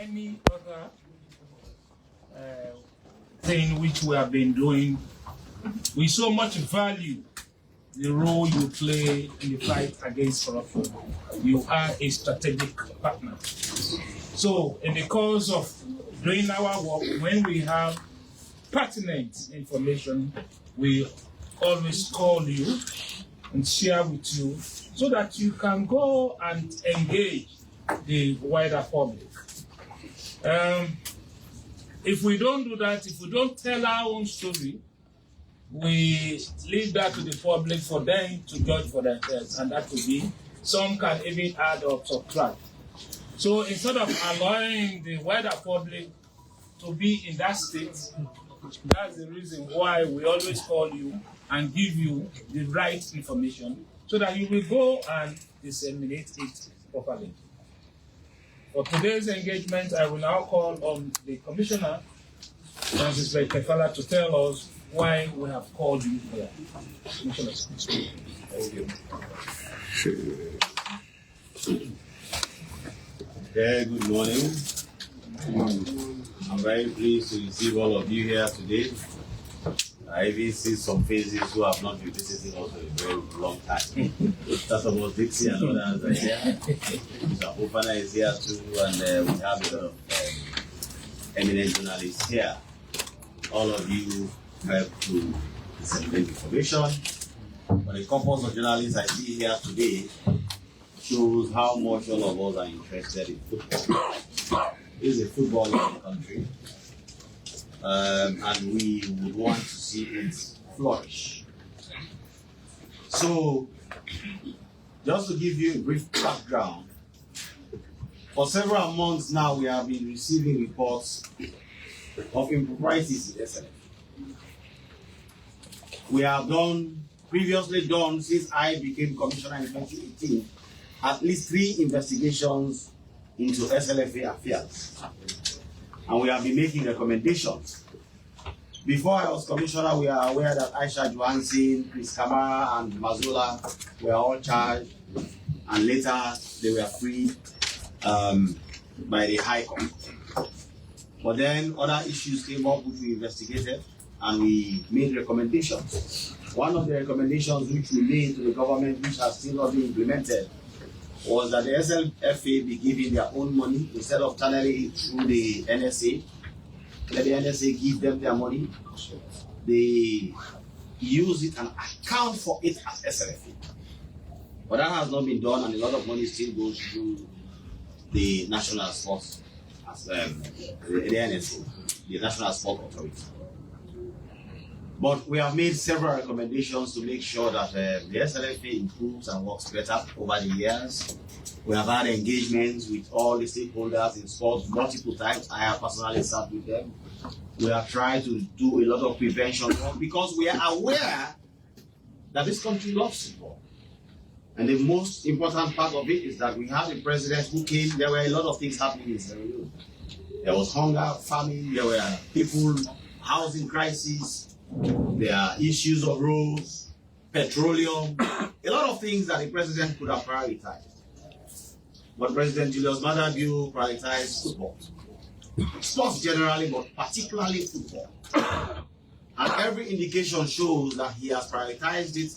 any other thing which we have been doing, we so much value the role you play in the fight against corruption. You are a strategic partner. So in the course of doing our work, when we have pertinent information, we always call you and share with you so that you can go and engage the wider public. If we don't do that, if we don't tell our own story, we leave that to the public for them to judge for themselves, and that will be, some can even add or subtract. So instead of allowing the wider public to be in that state, that's the reason why we always call you and give you the right information so that you will go and disseminate it properly. For today's engagement, I will now call on the Commissioner, Francis Kefala, to tell us why we have called you here. Commissioner. Thank you. Good morning. I'm very pleased to receive all of you here today. I even see some faces who have not been visiting us for a very long time. That's about Dixie and others are here. Mr. Opana is here too, and we have a lot of eminent journalists here. All of you help to disseminate information. But the corpus of journalists I see here today shows how much all of us are interested in football. This is a footballing country, and we would want to see it flourish. So, just to give you a brief background, for several months now we have been receiving reports of improprieties in SLFA. We have previously done, since I became commissioner in 2018, at least 3 investigations into SLFA affairs. And we have been making recommendations. Before I was commissioner, we are aware that Aisha Johansson, Chris Kamara, and Mazola were all charged, and later they were freed by the High Court. But then other issues came up which we investigated, and we made recommendations. One of the recommendations which we made to the government, which has still not been implemented, was that the SLFA be given their own money instead of channeling it through the NSA. Let the NSA give them their money. They use it and account for it as SLFA. But that has not been done, and a lot of money still goes through the National Sports, the NSA, the National Sport Authority. But we have made several recommendations to make sure that the SLFA improves and works better over the years. We have had engagements with all the stakeholders in sports multiple times. I have personally sat with them. We have tried to do a lot of prevention work because we are aware that this country loves football. And the most important part of it is that we have a president who came. There were a lot of things happening in Sierra Leone. There was hunger, famine, there were people, housing crisis. There are issues of roads, petroleum, a lot of things that the president could have prioritized. But President Julius Maada prioritized football. Sports generally, but particularly football. And every indication shows that he has prioritized it,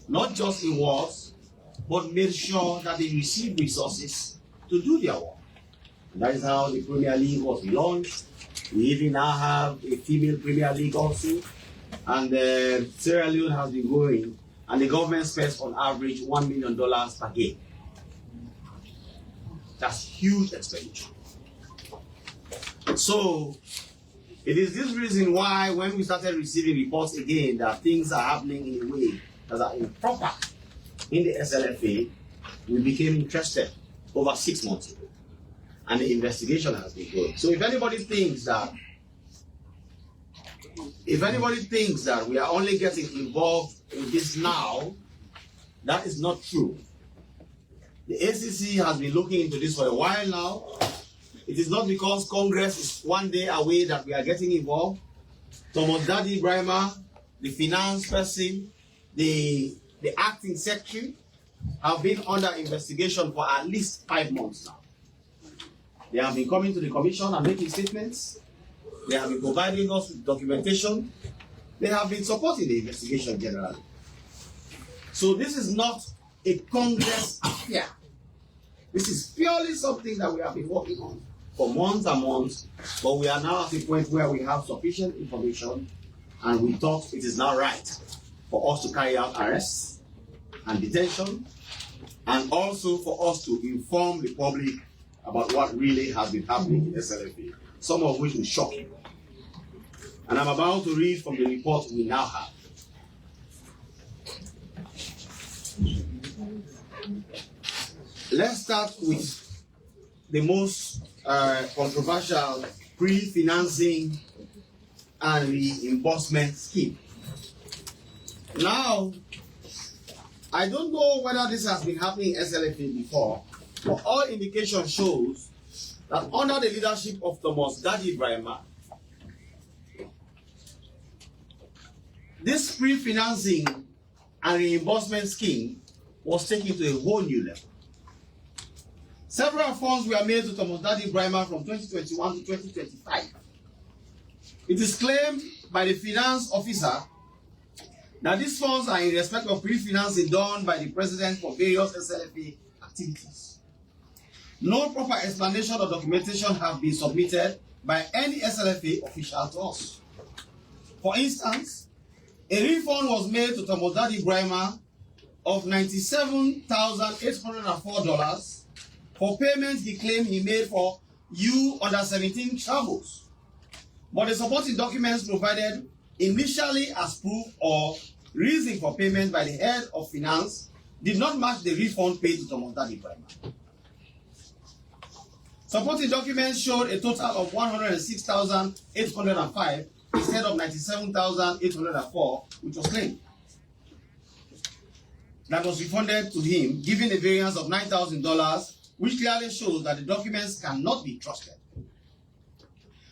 not just in words, but made sure that they receive resources to do their work. And that is how the Premier League was launched. We even now have a female Premier League also. And Sierra Leone has been growing, and the government spends on average $1 million per game. That's huge expenditure. So, it is this reason why when we started receiving reports again that things are happening in a way that are improper in the SLFA, we became interested over 6 months ago. And the investigation has been going. So if anybody thinks that we are only getting involved in this now, that is not true. The ACC has been looking into this for a while now. It is not because Congress is one day away that we are getting involved. Thomas Dadi Ibrahima, the finance person, the acting secretary, have been under investigation for at least 5 months now. They have been coming to the commission and making statements. They have been providing us with documentation. They have been supporting the investigation generally. So this is not a Congress affair. This is purely something that we have been working on for months and months, but we are now at a point where we have sufficient information and we thought it is now right for us to carry out arrests and detention, and also for us to inform the public about what really has been happening in SLFA, some of which will shock you. And I'm about to read from the report we now have. Let's start with the most controversial pre-financing and reimbursement scheme. Now, I don't know whether this has been happening in SLFA before, but all indication shows that under the leadership of Thomas Dadi Brahima, this pre-financing and reimbursement scheme was taken to a whole new level. Several funds were made to Thomas Dadi Brahima from 2021 to 2025. It is claimed by the finance officer that these funds are in respect of pre-financing done by the president for various SLFA activities. No proper explanation or documentation have been submitted by any SLFA official to us. For instance, a refund was made to Thomas Dadi Brahima of $97,804 for payments he claimed he made for U-17 travels. But the supporting documents provided initially as proof or reason for payment by the head of finance did not match the refund paid to Thomas Dadi Brahima. Supporting documents showed a total of $106,805 instead of $97,804, which was claimed. That was refunded to him, giving a variance of $9,000, which clearly shows that the documents cannot be trusted.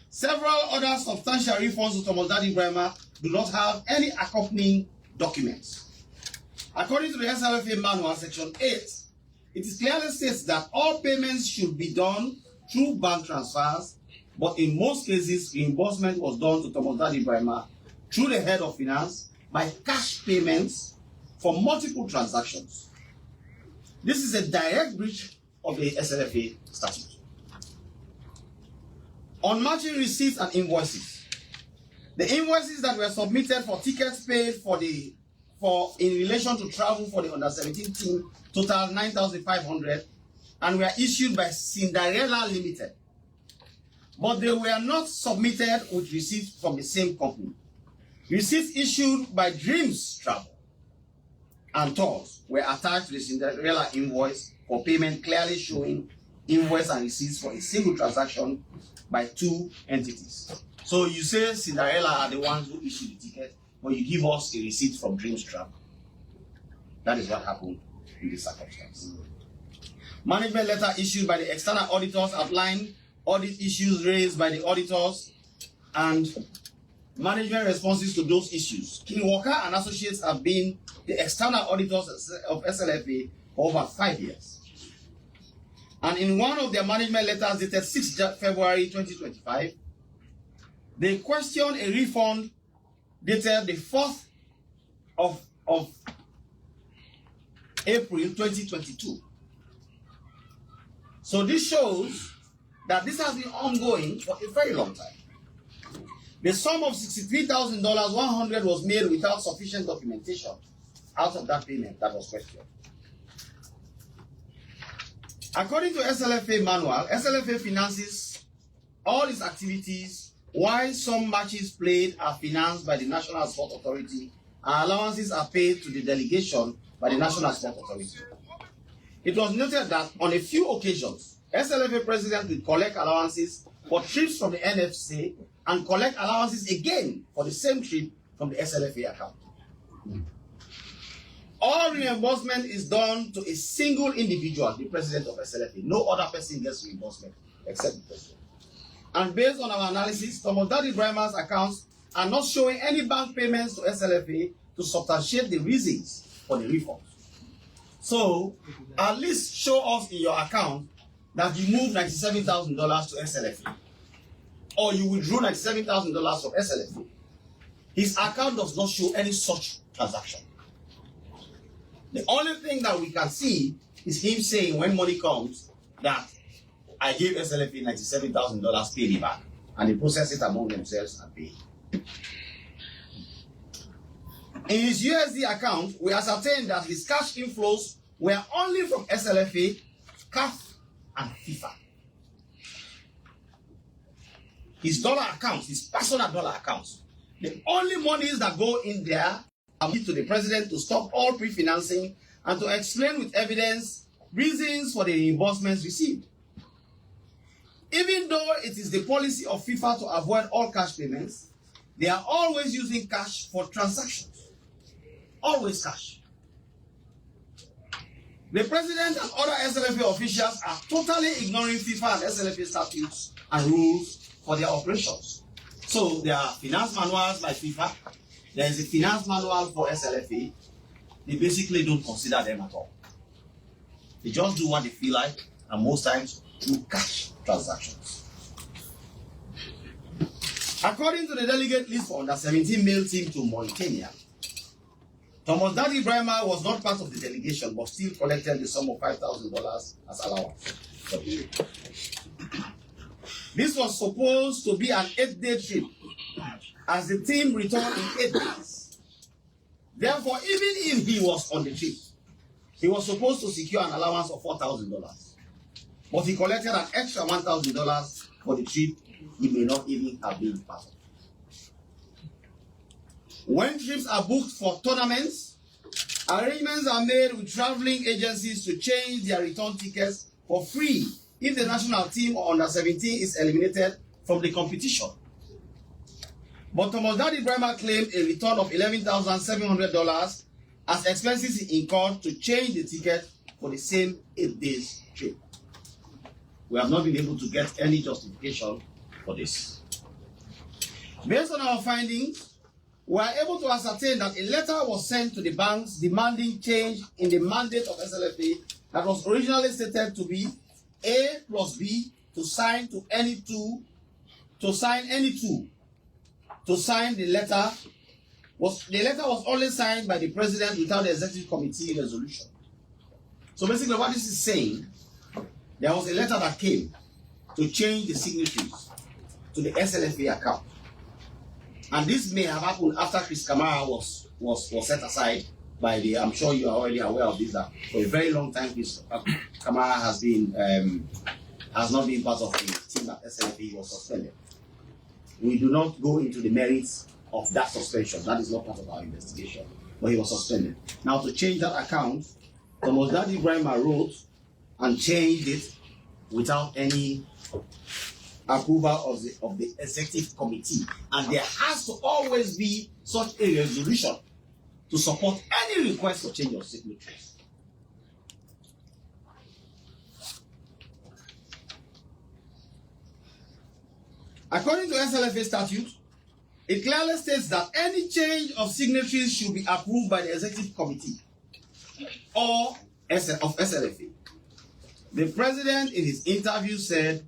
Several other substantial refunds to Thomas Dadi Brahima do not have any accompanying documents. According to the SLFA manual, section 8, it is clearly states that all payments should be done through bank transfers, but in most cases, reimbursement was done to Thomas Dadi Brahima through the head of finance by cash payments for multiple transactions. This is a direct breach of the SLFA statute. On matching receipts and invoices, the invoices that were submitted for tickets paid in relation to travel for the under-17 team total $9,500 and were issued by Cinderella Limited. But they were not submitted with receipts from the same company. Receipts issued by Dreams Travel and Tours were attached to the Cinderella invoice for payment, clearly showing invoice and receipts for a single transaction by two entities. So you say Cinderella are the ones who issued the ticket, but you give us a receipt from Dreams Travel. That is what happened in this circumstance. Management letter issued by the external auditors outlined audit issues raised by the auditors and management responses to those issues. King Walker and Associates have been the external auditors of SLFA for over 5 years. And in one of their management letters dated 6 February 2025, they questioned a refund dated the 4th of April 2022. So this shows that this has been ongoing for a very long time. The sum of $63,100 was made without sufficient documentation out of that payment that was questioned. According to SLFA manual, SLFA finances all its activities while some matches played are financed by the National Sport Authority and allowances are paid to the delegation by the National Sport Authority. It was noted that on a few occasions, SLFA president will collect allowances for trips from the NFC and collect allowances again for the same trip from the SLFA account. All reimbursement is done to a single individual, the president of SLFA. No other person gets reimbursement except the president. And based on our analysis, Thomas Dadi Brahima's accounts are not showing any bank payments to SLFA to substantiate the reasons for the refunds. So, at least show us in your account that you moved $97,000 to SLFA, or you withdrew $97,000 from SLFA. His account does not show any such transaction. The only thing that we can see is him saying when money comes that I gave SLFA $97,000, pay me back, and they process it among themselves and pay. In his USD account, we ascertained that his cash inflows were only from SLFA, CAF, and FIFA. His dollar accounts, his personal dollar accounts, the only monies that go in there are to the president to stop all pre-financing and to explain with evidence reasons for the reimbursements received. Even though it is the policy of FIFA to avoid all cash payments, they are always using cash for transactions. Always cash. The president and other SLFA officials are totally ignoring FIFA and SLFA statutes and rules for their operations. So there are finance manuals by FIFA. There is a finance manual for SLFA. They basically don't consider them at all. They just do what they feel like, and most times do cash transactions. According to the delegate list for under-17 male team to Mauritania, Thomas Daddy Brahma was not part of the delegation, but still collected the sum of $5,000 as allowance. This was supposed to be an 8-day trip, as the team returned in 8 days. Therefore, even if he was on the trip, he was supposed to secure an allowance of $4,000. But he collected an extra $1,000 for the trip he may not even have been part of. When trips are booked for tournaments, arrangements are made with traveling agencies to change their return tickets for free if the national team or under-17 is eliminated from the competition. But Thomas Daddy Brahma claimed a return of $11,700 as expenses he incurred to change the ticket for the same 8 days trip. We have not been able to get any justification for this. Based on our findings, we are able to ascertain that a letter was sent to the banks demanding change in the mandate of SLFA that was originally stated to be A plus B to sign any two. To sign the letter was only signed by the president without the executive committee resolution. So basically what this is saying, there was a letter that came to change the signatories to the SLFA account. And this may have happened after Chris Kamara was set aside by the, I'm sure you are already aware of this, that for a very long time Chris Kamara has not been part of the team at SLFA. Was suspended. We do not go into the merits of that suspension. That is not part of our investigation. But he was suspended. Now to change that account, Thomas Daddy Brahma wrote and changed it without any approval of the executive committee, and there has to always be such a resolution to support any request for change of signatories. According to SLFA statute, it clearly states that any change of signatories should be approved by the executive committee or of SLFA. The president in his interview said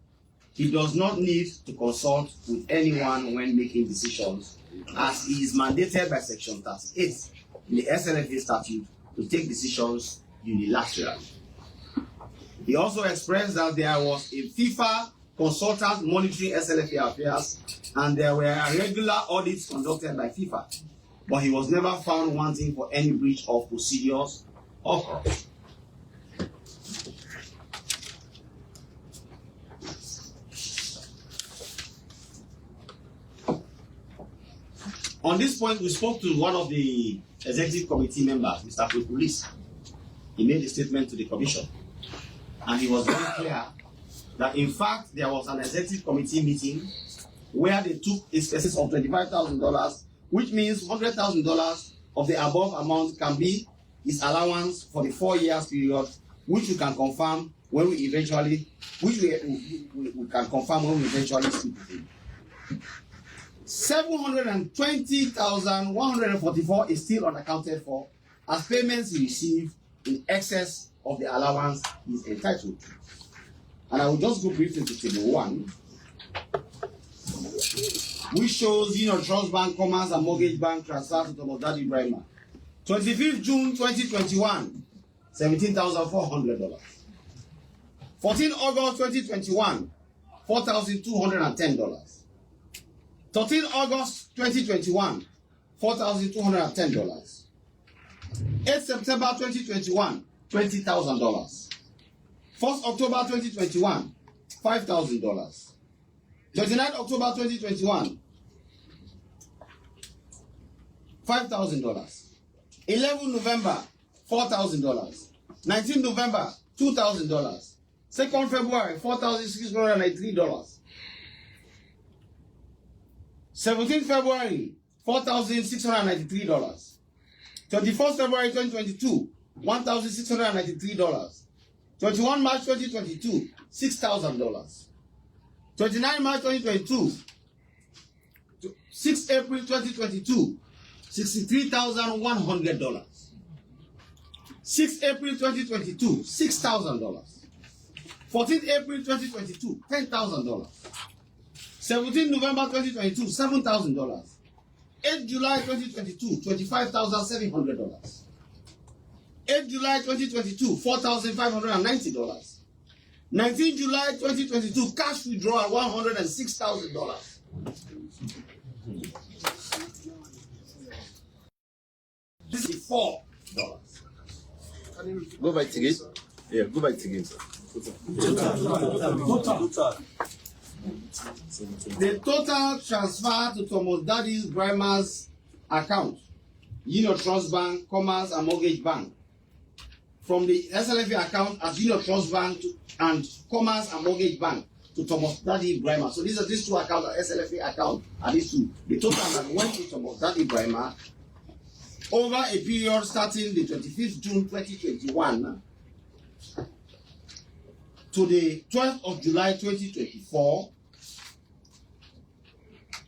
he does not need to consult with anyone when making decisions, as he is mandated by Section 38 in the SLFA statute to take decisions unilaterally. He also expressed that there was a FIFA consultant monitoring SLFA affairs and there were regular audits conducted by FIFA, but he was never found wanting for any breach of procedures or corruption. On this point, we spoke to one of the executive committee members, Mr. Police. He made a statement to the commission, and he was very clear that in fact there was an executive committee meeting where they took a specific of $25,000, which means $100,000 of the above amount can be his allowance for the 4 years period, which we can confirm when we eventually, speak with him. $720,144 is still unaccounted for as payments he received in excess of the allowance he is entitled to. And I will just go briefly to table 1, which shows Trust Bank, Commerce and Mortgage Bank transfer to Thomas Daddy Brima. 25th June 2021, $17,400. 14 August 2021, $4,210. 13 August 2021, $4,210. 8 September 2021, $20,000. 1st October 2021, $5,000. 29 October 2021, $5,000. 11 November, $4,000. 19 November, $2,000. 2nd February, $4,693. 17 February, $4,693. 21st February 2022, $1,693. 21 March 2022, $6,000. 29 March 2022, 6 April 2022, $63,100. 6 April 2022, $6,000. 14 April 2022, $10,000. 17 November 2022, $7,000. 8 July 2022, $25,700. 8 July 2022, $4,590. 19 July 2022, cash withdrawal, $106,000. This is $4. Go by it again. Yeah, go by it again, sir. Total. The total transfer to Thomas Daddy Brima's account, Trust Bank, Commerce and Mortgage Bank, from the SLFA account at Trust Bank and Commerce and Mortgage Bank to Thomas Daddy Brima. So these two accounts are SLFA account, and these two. The total that went to Thomas Daddy Brima over a period starting the 25th June 2021 to the 12th of July 2024,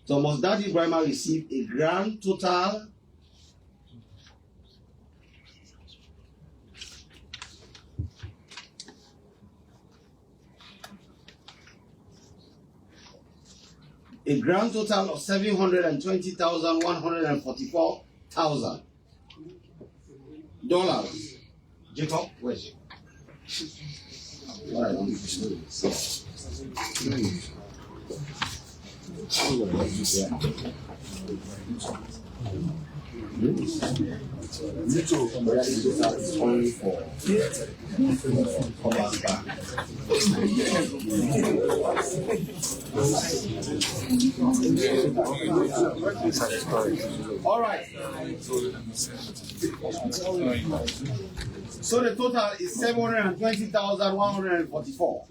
Thomas Daddy Brima received a grand total of $720,144,000. Jacob, where's it? What I don't only for Commerce Bank. All right. So the total is 720,144.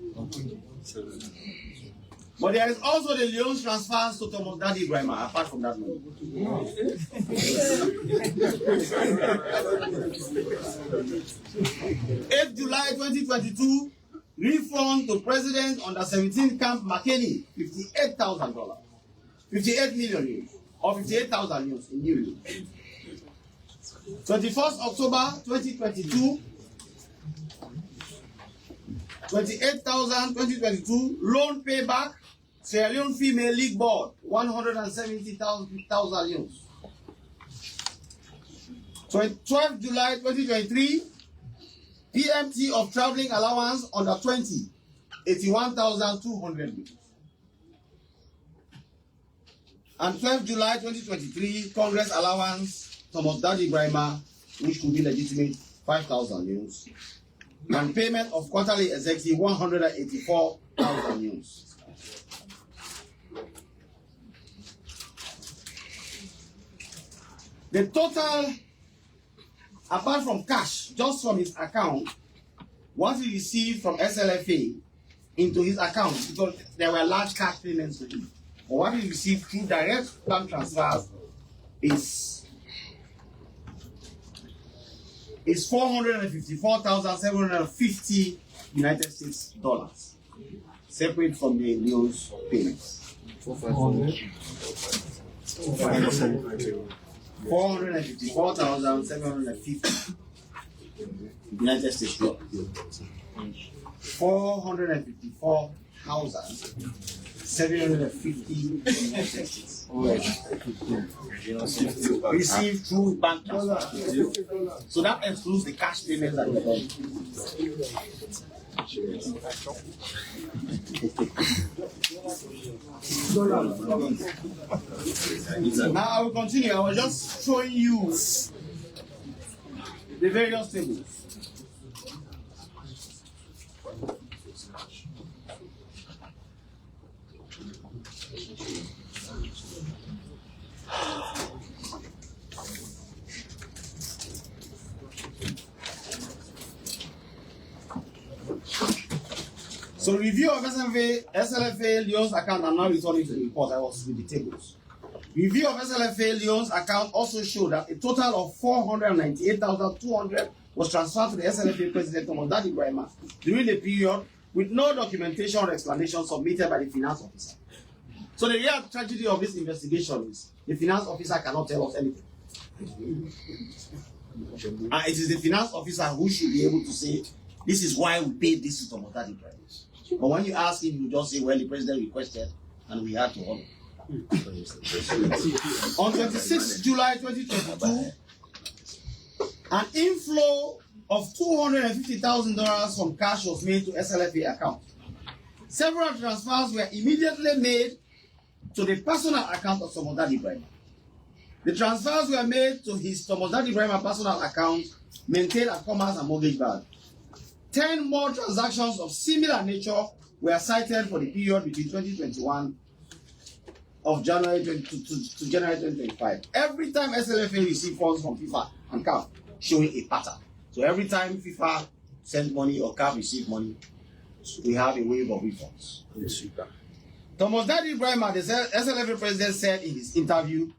But there is also the Leone transfers to Thomas Daddy Brima, apart from that money. 8 July 2022, refund to President under 17 Camp McKinney, $58,000. 58 million euros, or 58,000 euros in euros. 21st October 2022, 28,000 2022, loan payback, Sierra Leone Female League Board, 170,000 euros. 12th July 2023, PMT of traveling allowance under 20, 81,200 euros. And 12th July 2023, Congress allowance, Thomas Daddy Brima, which could be legitimate, 5,000 euros. And payment of quarterly executive, 184,000 euros. The total, apart from cash, just from his account, what he received from SLFA into his account, because there were large cash payments to him. But what he received through direct bank transfers is $454,750 United States dollars, separate from the Leone's payments. 454,750 United States dollars. 454,750 received through bank transfer. So that excludes the cash payments that were done. Now I will continue. I was just showing you the various tables. So review of SLFA Leone's account. I'm now returning to the report. I was with the tables. Review of SLFA Leone's account also showed that a total of 498,200 was transferred to the SLFA President Thomas Dadi Brahma during the period with no documentation or explanation submitted by the finance officer. So the real tragedy of this investigation is the finance officer cannot tell us anything. And it is the finance officer who should be able to say, this is why we paid this to Thomas Dadi Brahma. But when you ask him, you just say, well, the president requested and we had to honor. On 26 July 2022, an inflow of $250,000 from cash was made to SLFA account. Several transfers were immediately made to the personal account of Thomas Dadi Brahma. The transfers were made to his Thomas Dadi Brahma personal account maintained at Commerce and Mortgage Bank. 10 more transactions of similar nature were cited for the period between 2021 of January to January 2025. Every time SLFA received funds from FIFA and CAF, showing a pattern. So every time FIFA sent money or CAF received money, we have a wave of refunds. Thomas Dadi Brahma, the SLFA president, said in his interview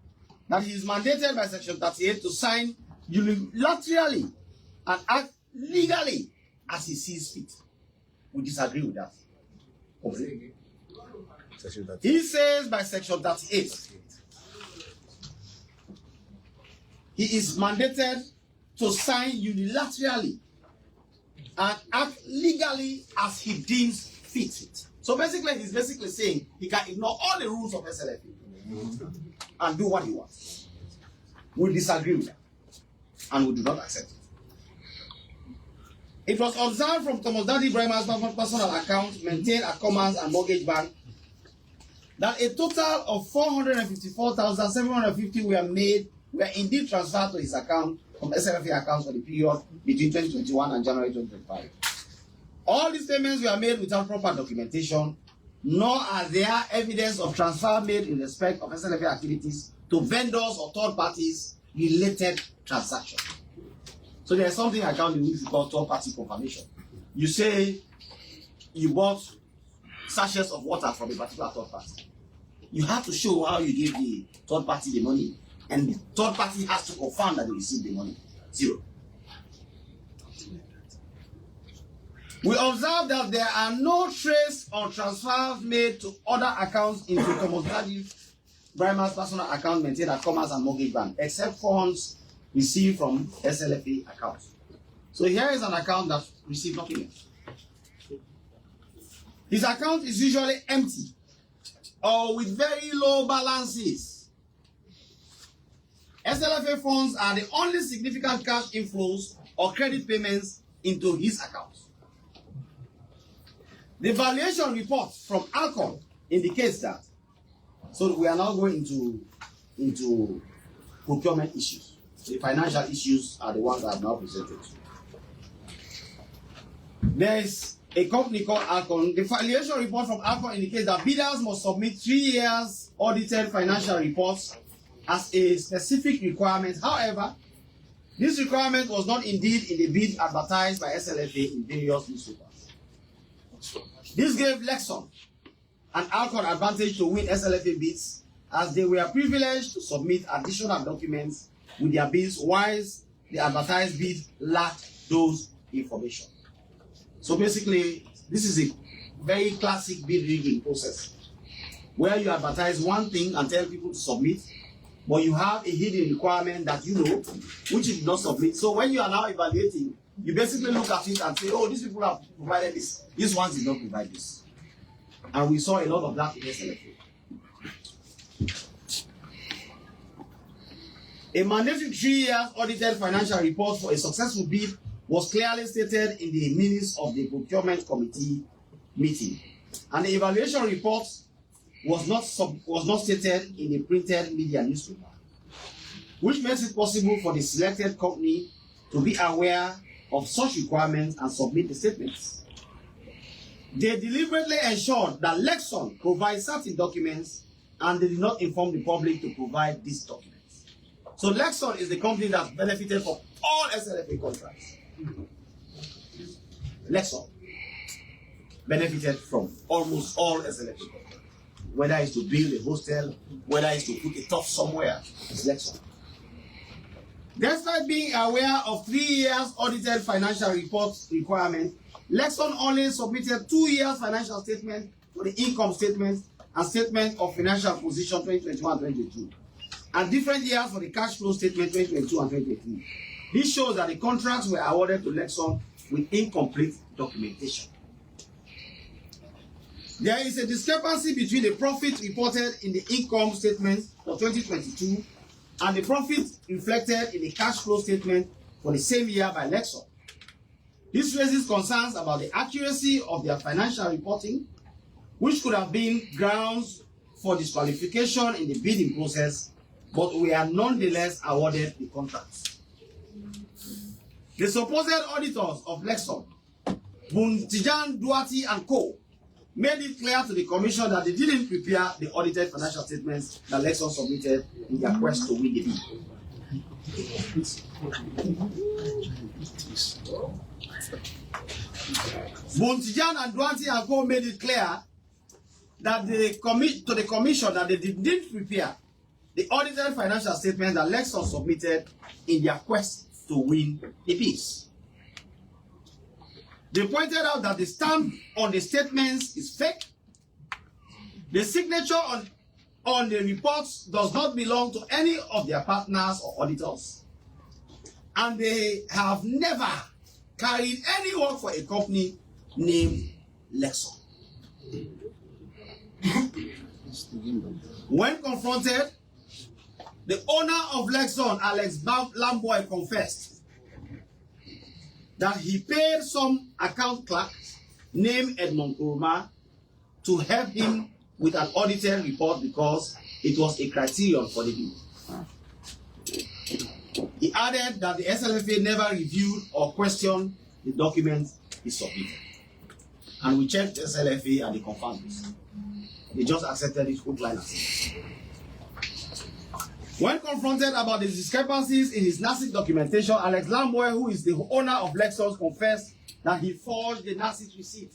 that he is mandated by Section 38 to sign unilaterally and act legally as he sees fit. We disagree with that. Okay. He says by Section 38, he is mandated to sign unilaterally and act legally as he deems fit. So basically, he's basically saying he can ignore all the rules of SLFA and do what he wants. We disagree with that, and we do not accept it. It was observed from Thomas Dadi Brahma's personal account maintained at Commerce and Mortgage Bank that a total of 454,750 were indeed transferred to his account from SLFA accounts for the period between 2021 and January 2025. All these payments were made without proper documentation, nor are there evidence of transfer made in respect of SLFA activities to vendors or third parties related transactions. So there's something accounting which we call third-party confirmation. You say you bought sachets of water from a particular third party. You have to show how you gave the third party the money, and the third party has to confirm that they received the money. Zero. We observe that there are no trace or transfers made to other accounts into Thomas Dadi Brahma's personal account maintained at Commerce and Mortgage Bank, except funds received from SLFA accounts. So here is an account that received nothing else. His account is usually empty or with very low balances. SLFA funds are the only significant cash inflows or credit payments into his accounts. The valuation report from Alcon indicates that. So we are now going into procurement issues. The financial issues are the ones that I have now presented. There is a company called Alcon. The valuation report from Alcon indicates that bidders must submit 3 years audited financial reports as a specific requirement. However, this requirement was not indeed in the bid advertised by SLFA in various newspapers. This gave Lexon an Alcon advantage to win SLFA bids, as they were privileged to submit additional documents with their bids, whilst the advertised bid lacked those information. So basically, this is a very classic bid rigging process, where you advertise one thing and tell people to submit, but you have a hidden requirement that you know, which you did not submit. So when you are now evaluating You basically look at it and say, oh, these people have provided this. These ones did not provide this. And we saw a lot of that in SLFA. A mandatory 3 years audited financial report for a successful bid was clearly stated in the minutes of the procurement committee meeting, and the evaluation report was not stated in the printed media newspaper, which makes it possible for the selected company to be aware of such requirements and submit the statements. They deliberately ensured that Lexon provides certain documents, and they did not inform the public to provide these documents. So Lexon is the company that benefited from all SLFA contracts. Lexon benefited from almost all SLFA contracts. Whether it's to build a hostel, whether it's to put a top somewhere, it's Lexon. Despite being aware of 3 years audited financial reports requirement, Lexon only submitted 2 years financial statement for the income statement and statement of financial position 2021-2022, and different years for the cash flow statement 2022 and 2023. This shows that the contracts were awarded to Lexon with incomplete documentation. There is a discrepancy between the profit reported in the income statement for 2022 and the profit reflected in the cash flow statement for the same year by Lexon. This raises concerns about the accuracy of their financial reporting, which could have been grounds for disqualification in the bidding process, but we are nonetheless awarded the contracts. The supposed auditors of Lexon, Buntijan, Duarte, and Co., made it clear to the Commission that they didn't prepare the audited financial statements that Lexon submitted in their quest to win the bid. Buntijan and Duarte and Co. made it clear that to the Commission that they didn't prepare the audited financial statements that Lexon submitted in their quest to win the bids. They pointed out that the stamp on the statements is fake. The signature on the reports does not belong to any of their partners or auditors. And they have never carried any work for a company named Lexon. When confronted, the owner of Lexon, Alex Lamboy, confessed that he paid some account clerk named Edmond Kurma to help him with an audited report because it was a criterion for the bid. He added that the SLFA never reviewed or questioned the documents he submitted. And we checked SLFA and they confirmed this. They just accepted it hook, line, and sinker. When confronted about the discrepancies in his NACIC documentation, Alex Lamboy, who is the owner of Lexon, confessed that he forged the NACIC receipt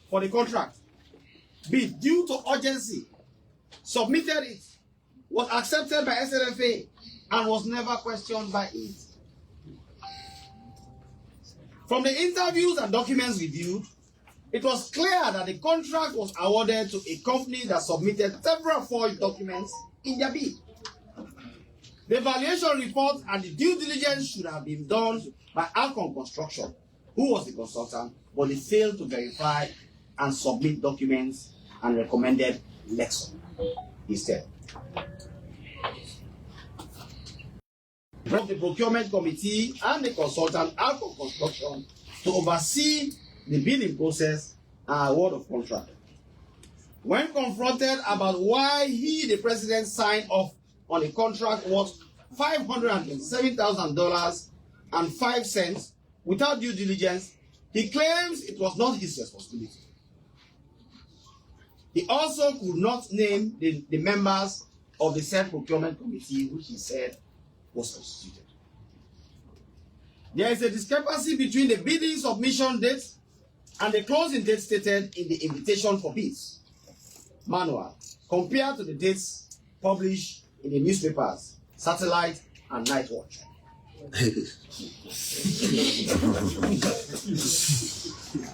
for the contract. But due to urgency, submitted it, was accepted by SLFA, and was never questioned by it. From the interviews and documents reviewed, it was clear that the contract was awarded to a company that submitted several forged documents in their bid. The valuation report and the due diligence should have been done by Alcon Construction, who was the consultant, but they failed to verify and submit documents and recommended Lexon instead. Brought the procurement committee and the consultant Alcon Construction to oversee the bidding process and award of contract. When confronted about why he, the president, signed off on a contract worth $527,000.05 without due diligence, he claims it was not his responsibility. He also could not name the members of the said procurement committee, which he said was constituted. There is a discrepancy between the bidding submission date and the closing date stated in the invitation for bids manual compared to the dates published in the newspapers, Satellite and Night Watch.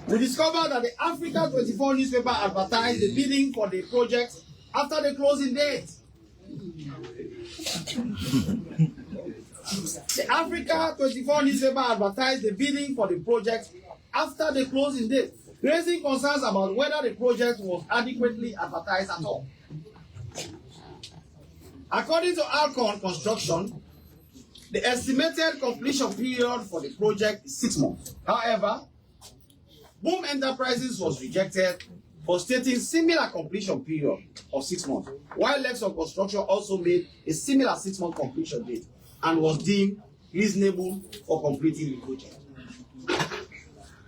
We discovered that the Africa 24 newspaper advertised the bidding for the project after the closing date. The Africa 24 newspaper advertised the bidding for the project after the closing date, raising concerns about whether the project was adequately advertised at all. According to Alcon Construction, the estimated completion period for the project is 6 months. However, Boom Enterprises was rejected for stating similar completion period of 6 months, while Lexon Construction also made a similar 6-month completion date and was deemed reasonable for completing the project.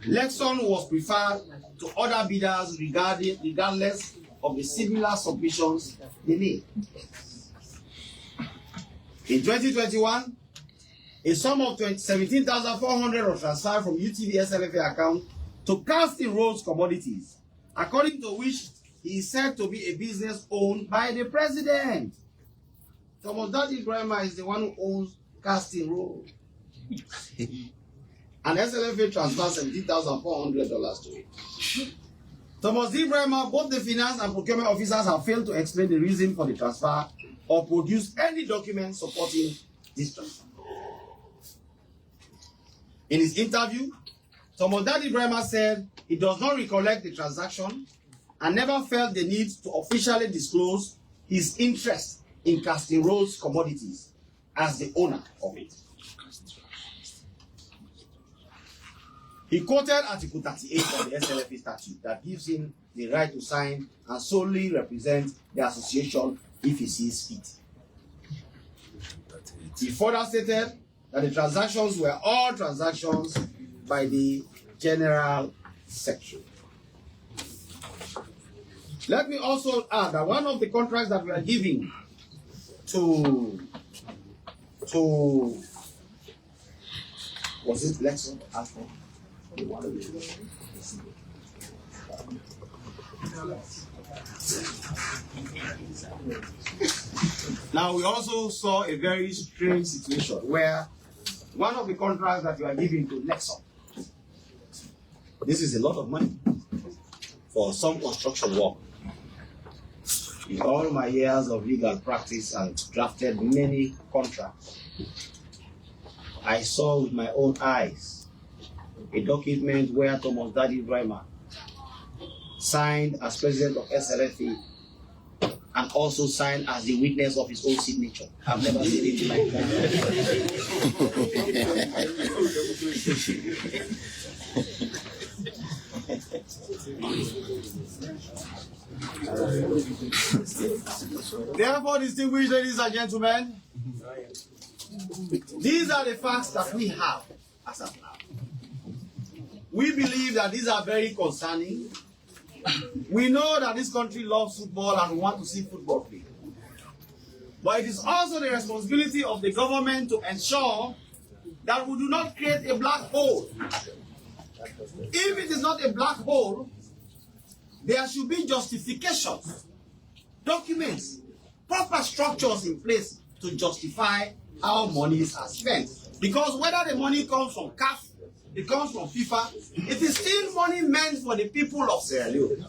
Lexon was preferred to other bidders regardless of the similar submissions they made. In 2021, a sum of 17,400 was transferred from UTV SLFA account to Casting Roads Commodities, according to which he is said to be a business owned by the president. Thomas Daddy Grandma is the one who owns Casting Road. And SLFA transferred $17,400 to it. Thomas D. Bremer, both the finance and procurement officers have failed to explain the reason for the transfer or produce any document supporting this transfer. In his interview, Thomas Daddy Bremer said he does not recollect the transaction and never felt the need to officially disclose his interest in Casting Roads Commodities as the owner of it. He quoted Article 38 of the SLFA statute that gives him the right to sign and solely represent the association if he sees fit. He further stated that the transactions were all transactions by the General Secretary. Let me also add that one of the contracts that we are giving to was it Lexon? Now we also saw a very strange situation where one of the contracts that you are giving to Lexon, this is a lot of money for some construction work. In all my years of legal practice and drafted many contracts, I saw with my own eyes a document where Thomas Daddy Bremer signed as president of SLFA and also signed as the witness of his own signature. I've never seen it like that. Therefore, distinguished ladies and gentlemen, these are the facts that we have as of now. We believe that these are very concerning. We know that this country loves football and we want to see football play. But it is also the responsibility of the government to ensure that we do not create a black hole. If it is not a black hole, there should be justifications, documents, proper structures in place to justify how monies are spent. Because whether the money comes from CAF, it comes from FIFA, it is still money meant for the people of Sierra Leone.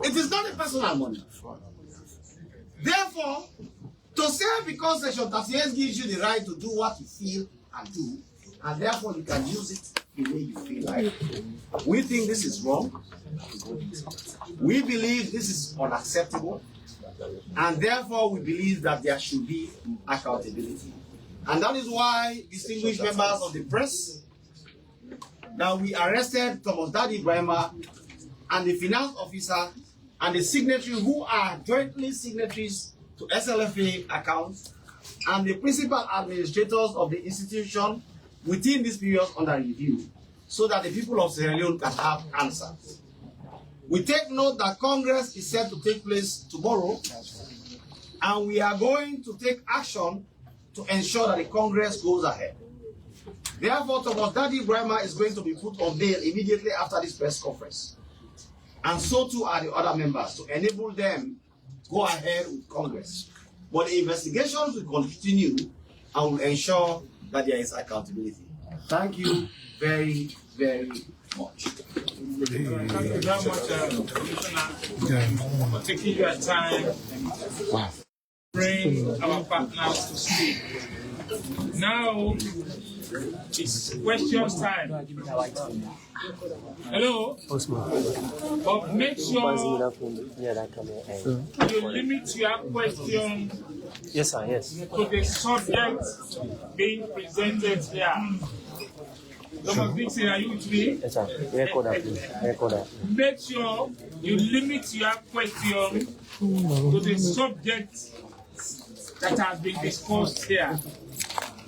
It is not a personal money. Therefore, to say because Section 38 gives you the right to do what you feel and do, and therefore you can use it the way you feel like, we think this is wrong. We believe this is unacceptable, and therefore we believe that there should be accountability. And that is why, distinguished members of the press, that we arrested Thomas Daddy Bremer and the finance officer and the signatory who are jointly signatories to SLFA accounts and the principal administrators of the institution within this period under review, so that the people of Sierra Leone can have answers. We take note that Congress is set to take place tomorrow, and we are going to take action to ensure that the Congress goes ahead. Therefore, Thomas Daddy Bremer is going to be put on bail immediately after this press conference. And so too are the other members, to enable them to go ahead with Congress. But the investigations will continue and will ensure that there is accountability. Thank you very, very much. Thank you very much, Commissioner, for taking your time. Wow. bring our partners to speak. Now it's questions time. Hello? But make sure you limit your question to the subject being presented here. Dr. Dixon, are you with me? Yes, sir. Recorder, please. Recorder. Make sure you limit your question to the subject that has been discussed here.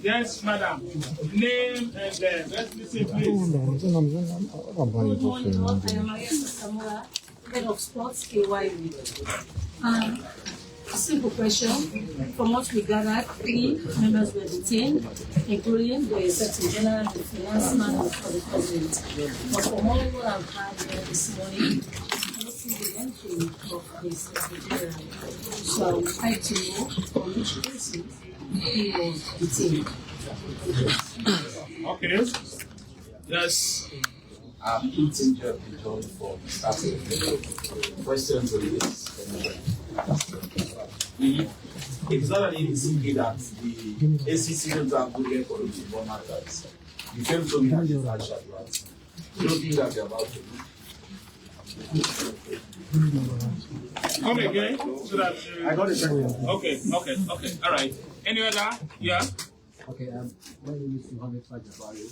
Yes, madam. Name and let's listen, please. Good morning, all. I am Maria Samora, head of sports, KYU. A simple question. From what we gathered, 3 members were detained, including the Secretary General, the finance man, and the president. But from all what I've heard here this morning, I don't see the entry of the Secretary General. So I would like to know on which basis he was detained. Okay. Yes. I'm eating John for starting. Question to this. It is not an easy that the ACC don't have good record of the football matters. You came to me that is actual, right? You don't think that they're about to do. Come again so that I got it. okay. All right. Any other? Yeah. Okay, my name is Mohammed Fajabari.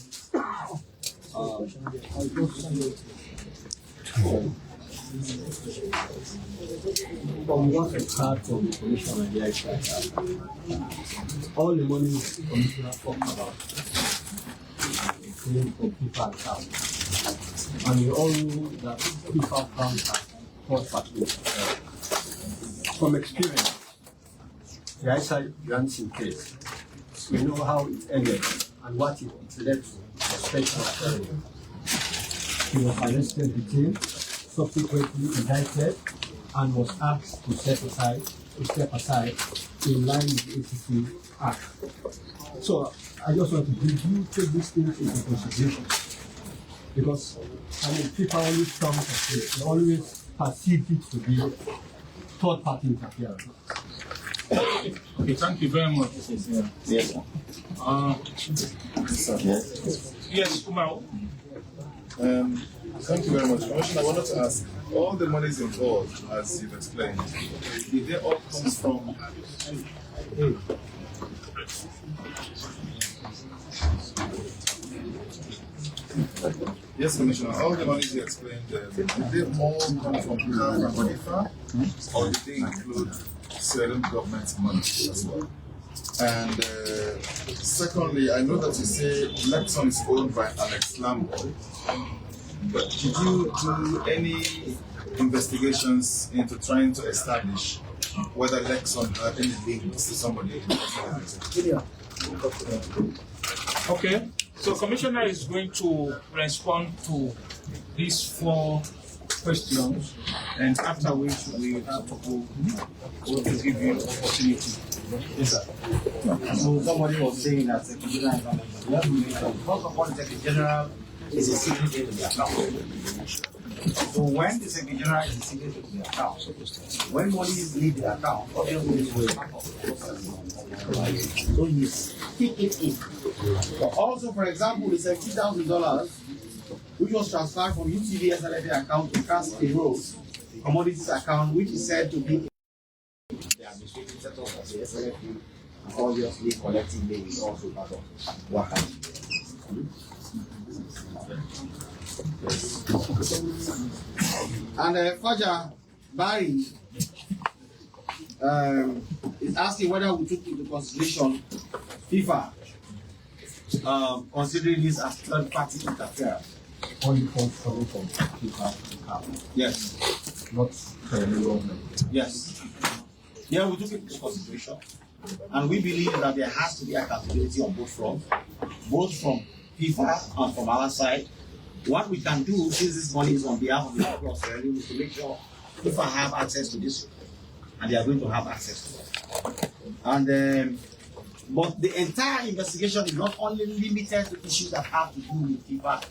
From what I've heard from the commissioner and the ICC, all the money the commissioner talked about came from people account. And we all know that people accounts are third party. From experience, the ICC granting case, we know how it ended and what it led to, especially he was arrested, detained, subsequently indicted, and was asked to step aside in line with the ACC Act. So I just want to give you take these things into consideration, because people always come to say they always perceive it to be third-party interference. Okay, thank you very much. Yes, sir. Yes, Kumau. Thank you very much. Commissioner, I wanted to ask, all the monies involved, as you've explained, did they all come from... Yes, Commissioner, all the monies you explained, did they all come from CAF and FIFA, or did they include certain government money as well? And secondly, I know that you say Lexon is owned by Alex Lambo, but did you do any investigations into trying to establish whether Lexon had any links to somebody? Okay. So Commissioner is going to respond to these 4 questions, and after which we have to go to give you opportunity. Yes, sir. So somebody was saying that Secretary General information. We have to make sure. First of all, the Secretary General is a signatory to the account. So when the Secretary General is a signatory to the account, when money is leave the account, obviously it will back up. So he's kicking in. But also, for example, the $70,000 which was transferred from UTV SLFA account to Cash Payroll's commodities account, which is said to be the administrative setup of the SLFA, and obviously collecting money is also part of what happened. And Faja Barry is asking whether we took into consideration FIFA, considering this as third-party interference. Only comes from FIFA. Yes. Not the government. Yes. Yeah, we took it into consideration, and we believe that there has to be accountability on both fronts, both from FIFA and from our side. What we can do, since this money is on behalf of the people of Sierra Leone, is to make sure FIFA have access to this, and they are going to have access to it. And but the entire investigation is not only limited to issues that have to do with FIFA.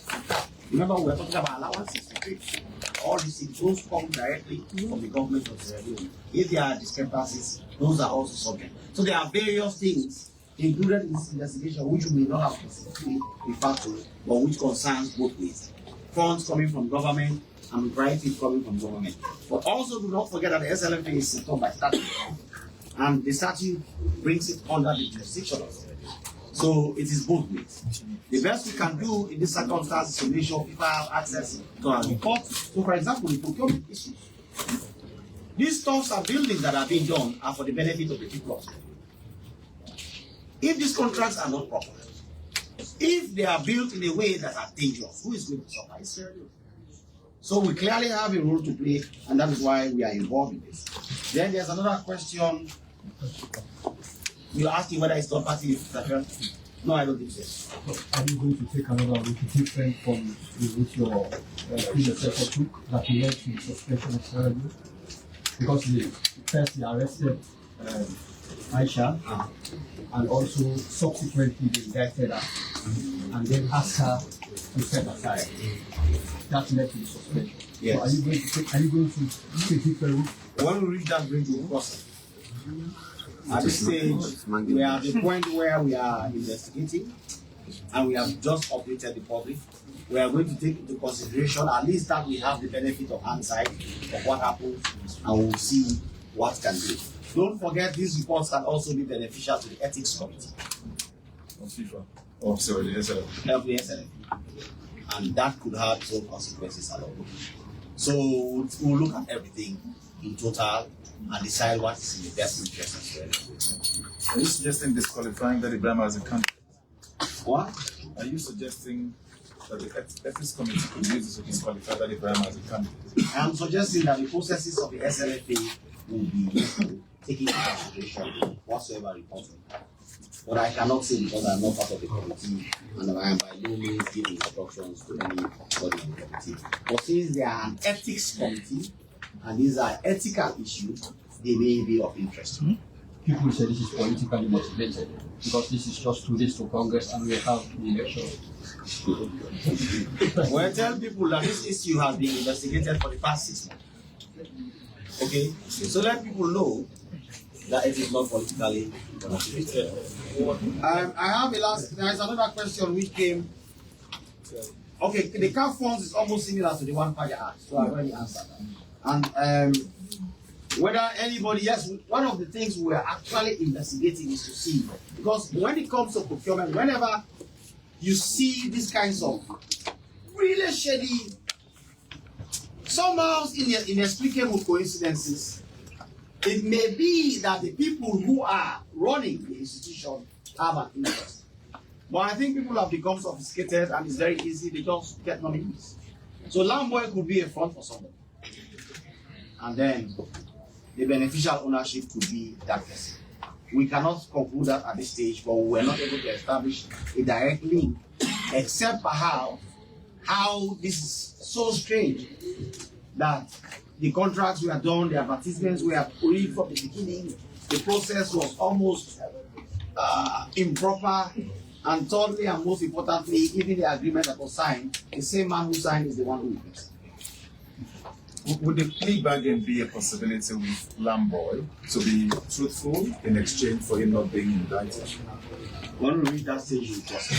Remember, we were talking about allowances to pay. all these things, those come directly from the government of Sierra Leone. If there are discrepancies, those are also subject. So there are various things included in this investigation which we may not have specifically referred to, but which concerns both ways. Funds coming from government and varieties coming from government. But also do not forget that the SLFA is set up by statute, and the statute brings it under the jurisdiction of it. So it is both ways. The best we can do in this circumstance is to make sure people have access to our report. So for example, the procurement issues. These stores and buildings that are being done are for the benefit of the people. If these contracts are not proper, if they are built in a way that are dangerous, who is going to suffer? It's Sierra Leone. So we clearly have a role to play, and that is why we are involved in this. Then there's another question. You're asking whether it's third party. No, I don't think so. Are you going to take another route different from the route your predecessor took that led to the suspension of Sierra Leone? Because first they arrested Aisha, and also subsequently they indicted her, and then asked her to step aside. That led to the suspension. Yes. So are you going to take different route? When we reach that bridge, we'll cross it. At this stage, we are at the point where we are investigating, and we have just updated the public. We are going to take into consideration at least that we have the benefit of hindsight of what happened, and we'll see what can be. Don't forget, these reports can also be beneficial to the ethics committee. Of FIFA. Oh, sorry, the SLFA. Help the SLFA. And that could have its own consequences along. So we'll look at everything in total and decide what is in the best interest as well. Are you suggesting disqualifying that Ibrahim as a candidate? What? Are you suggesting that the ethics committee could use this to disqualify that Ibrahim as a candidate? I am suggesting that the processes of the SLFA will be taken into consideration whatsoever reports we have. But I cannot say because I am not part of the committee and I am by no means giving instructions to anybody in the committee. But since they are an ethics committee and these are ethical issues, they may be of interest. People say this is politically motivated because this is just 2 days to Congress and we have the election. Well, tell people that this issue has been investigated for the past 6 months. Okay? So let people know that it is not politically motivated. I have there is another question which came. Okay, the CAF funds is almost similar to the one Paja asked, so I already answered that. And whether anybody, yes, one of the things we are actually investigating is to see, because when it comes to procurement, whenever you see these kinds of really shady, somehow inexplicable coincidences, it may be that the people who are running the institution have an interest. But I think people have become sophisticated and it's very easy, they just get nominees. So Lamboy could be a front for somebody. And then the beneficial ownership could be that person. We cannot conclude that at this stage, but we were not able to establish a direct link, except perhaps how this is so strange that the contracts were done, the advertisements were read from the beginning, the process was almost improper, and thirdly and most importantly, even the agreement that was signed, the same man who signed is the one who witnessed. Would the plea bargain be a possibility with Lamboy to be truthful in exchange for him not being indicted? When we reach that stage, you just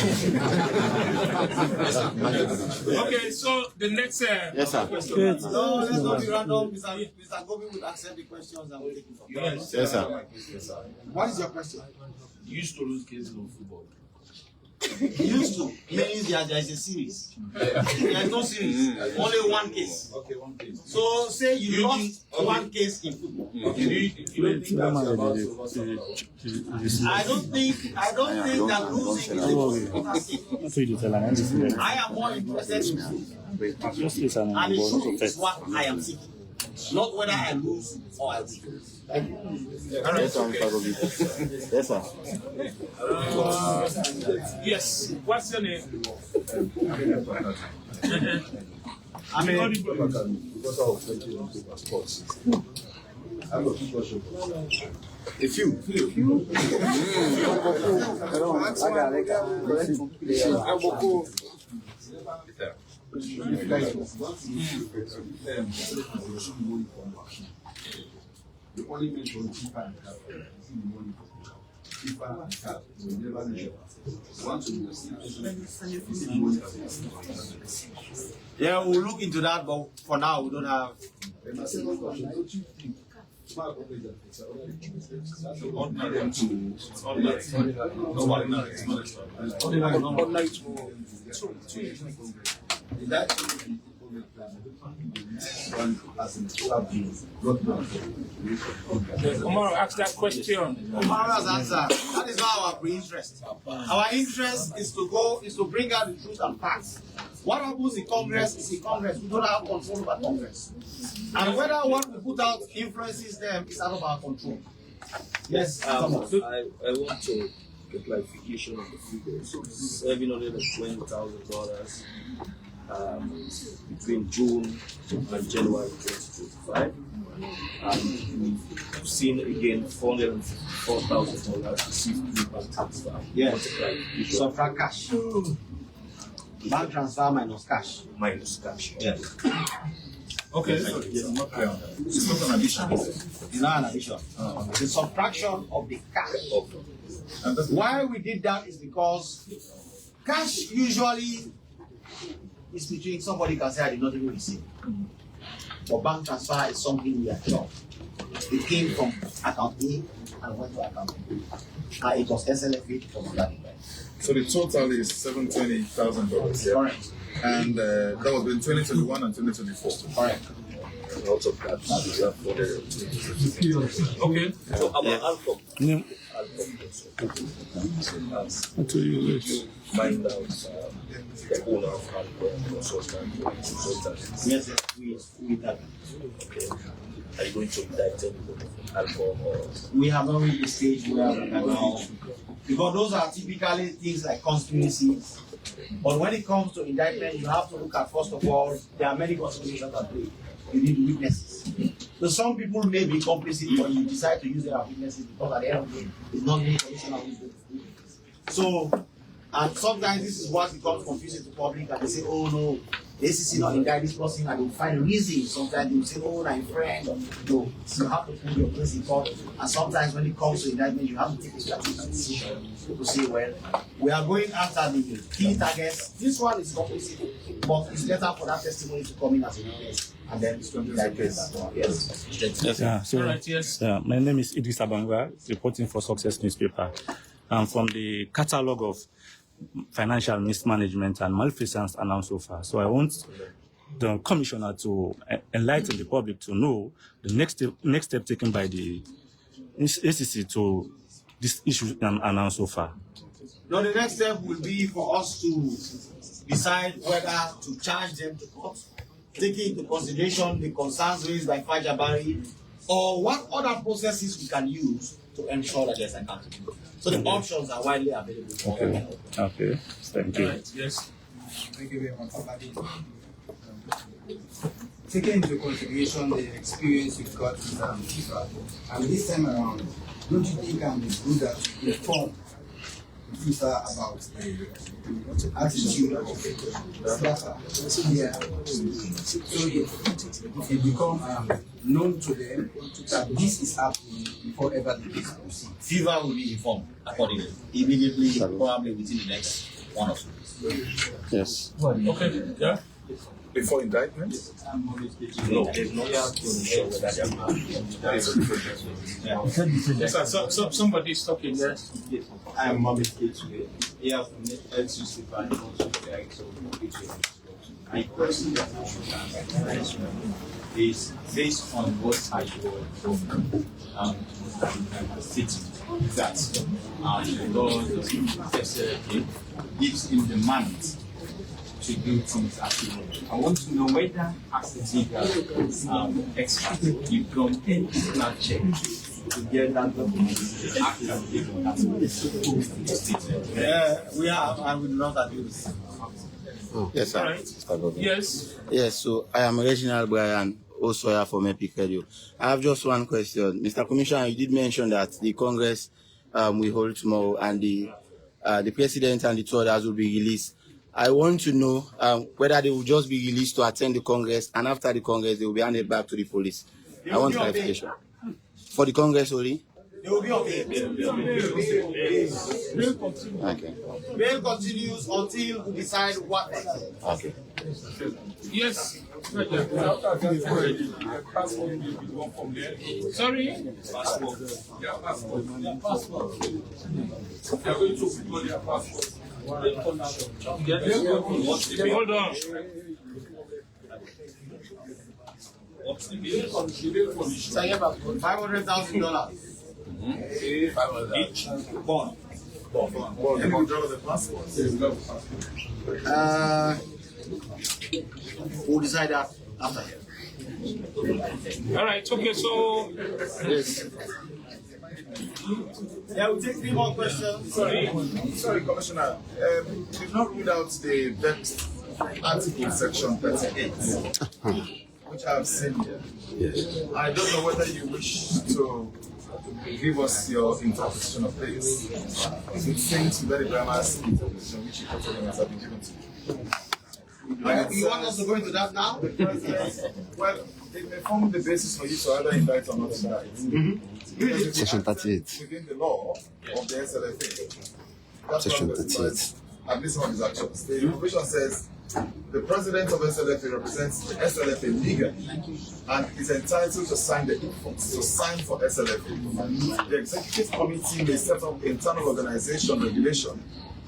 Okay, so the next Yes, sir. question. No, let's not be random. Mr. Gobi will accept the questions and we'll take it from there. Yes, sir. What is your question? You used to lose cases on football. Used to means there is a series. There is no series. Only one case. Okay, one case. So say you lost one case in football. You don't think that's about to loss of I don't think that losing is a I am more interested in truth. And the truth is what I am seeking. Not whether I lose or I win. Thank you. Yes, sir. Yes, sir. Yes, what's your name? I mean, because I was thinking of sports. I have a few questions. A few. If guys once you the only mention FIFA and CAF is in the money for FIFA and CAF. So you never mention. Once you Yeah, we'll look into that, but for now we don't have. And my second question, don't you think smart operators are Ordinary to ordinary. No ordinary. is that one as an Omar, ask that question. Omara's answer. That is not our pre-interest. Our interest is to bring out the truth and facts. What happens in Congress is in Congress. We don't have control over Congress. And whether what we put out influences them is out of our control. Yes, I want to get clarification of the figures. $720,000 between June and January 2025. And we've seen again $454,000 received through bank transfer. yes. Subtract cash. Bank transfer minus cash. Minus cash. Yes. Okay, so it's not clear. It's not an addition. It's not an addition. The subtraction of the cash. And that's Why we did that is because cash usually is between somebody can say I did not even receive. But bank transfer is something we are sure. It came from account A and went to account B. And it was SLFA from that event. so the total is $720,000. Yeah? Correct. And that was between 2021 and 2024. Correct. Out of that, we have Okay. so our outcome. Yeah. You find out the owner of alcohol, consultant. Yes, we have. Okay. Are you going to indict anybody for alcohol or? We have not reached the stage where we can now, because those are typically things like conspiracies. But when it comes to indictment, you have to look at, first of all, there are many considerations at play. You need witnesses. So some people may be complicit, but you decide to use their witnesses because at the end of the day, it's not the commissioner who's going to do it. So, and sometimes this is what becomes confusing to the public, and they say, oh no, the ACC not indict this person, and they find reasons. Sometimes they will say, oh, I'm a friend. No, so you have to put your place in court. And sometimes when it comes to indictment, you have to take a strategic decision to say, well, we are going after the key targets. This one is complicit, but it's better for that testimony to come in as a witness. And then it's going to be like this. Yes. Yeah, so, All right, yes. my name is Idris Abangwa, reporting for Success Newspaper. I'm from the catalog of financial mismanagement and malfeasance announced so far. So I want the commissioner to enlighten the public to know the next step taken by the ACC to this issue announced so far. Now the next step will be for us to decide whether to charge them to court, taking into consideration the concerns raised by Fajabari, or what other processes we can use to ensure that there's accountability. So the options are widely available for all. Okay, thank you. All right, yes. Thank you very much. Taking into consideration the experience you've got with FIFA, and this time around, don't you think it's good that you inform FIFA about the attitude of SLFA? Yeah. So if it become known to them that this is happening before ever the case proceeds. FIFA will be informed accordingly, immediately, probably within the next 1 or 2 days. Yes. Okay, yeah. Before indictment? No, there's no condition whether So somebody is talking there. I am Mohammed K2. Here from the newspaper and also director of my question is based on what I heard from the statement that the Lord SLFA gives him the mandate to do things accurately. I want to know whether, as a legal expert, you've done any personal check to get that document actually We have, and we do not agree with it. Yes, sir. Right. Yes. Yes, so I am Reginald Bryan, also here from Epic Radio. I have just one question. Mr. Commissioner, you did mention that the Congress will hold tomorrow and the president and the two others will be released I want to know whether they will just be released to attend the Congress, and after the Congress, they will be handed back to the police. I want clarification. For the Congress only? They will be on bail. Okay. Bail continues until we decide what next. Okay. Yes. Sorry? Hold on. What's the bill? $500,000. Each bond. Any withdrawal of the passports? We'll decide that after here. All right, okay, so. Yes. Yeah, we'll take 3 more questions. Sorry, Commissioner. You've not ruled out the vexed article section 38, which I've seen here. Yes. I don't know whether you wish to give us your interpretation of this. It seems very grammars interpretation, which you has been given to you. You want us to go into that now? Well, it may form the basis for you to either indict or not indict. Section 38. Within the law of the SLFA. That's Section what 38. At least some of his actions. The provision says the president of SLFA represents the SLFA legally and is entitled to sign the sign for SLFA. The executive committee may set up internal organization regulation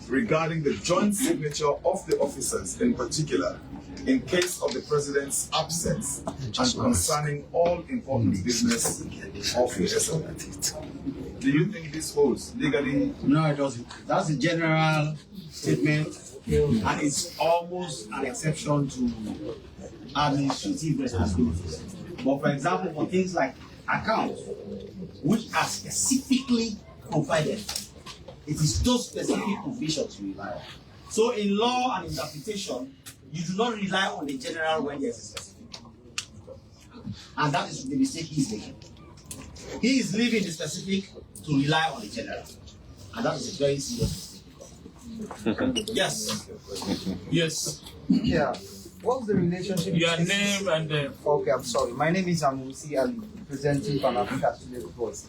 regarding the joint signature of the officers in particular in case of the president's absence and concerning all important business of the SLFA. Do you think this holds legally? No, it doesn't. That's a general statement, and it's almost an exception to administrative responsibilities. But for example, for things like accounts, which are specifically provided, it is those specific provisions you rely on. So in law and interpretation, you do not rely on the general when there's a specific. And that is the mistake he is making. He is leaving the specific to rely on the general. And that is a very serious mistake. Yes. Yes. Yeah. What's the relationship? Your name and Okay, I'm sorry. My name is Amusi Ali, presenting Pan Africa Student Voice.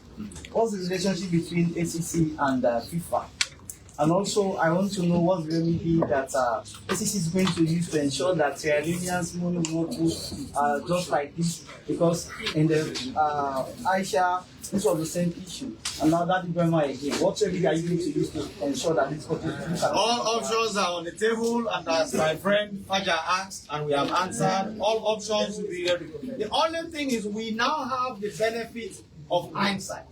What's the relationship between ACC and FIFA? And also, I want to know what's the remedy that ACC is going to use to ensure that Sierra Leoneans money will go just like this. Because in the Aisha, this was the same issue. And now that Ibrahima again. What remedy are you going to use to ensure that this country all options are on the table, and as my friend Faja asked, and we have answered, all options will be ready. The only thing is we now have the benefit of hindsight.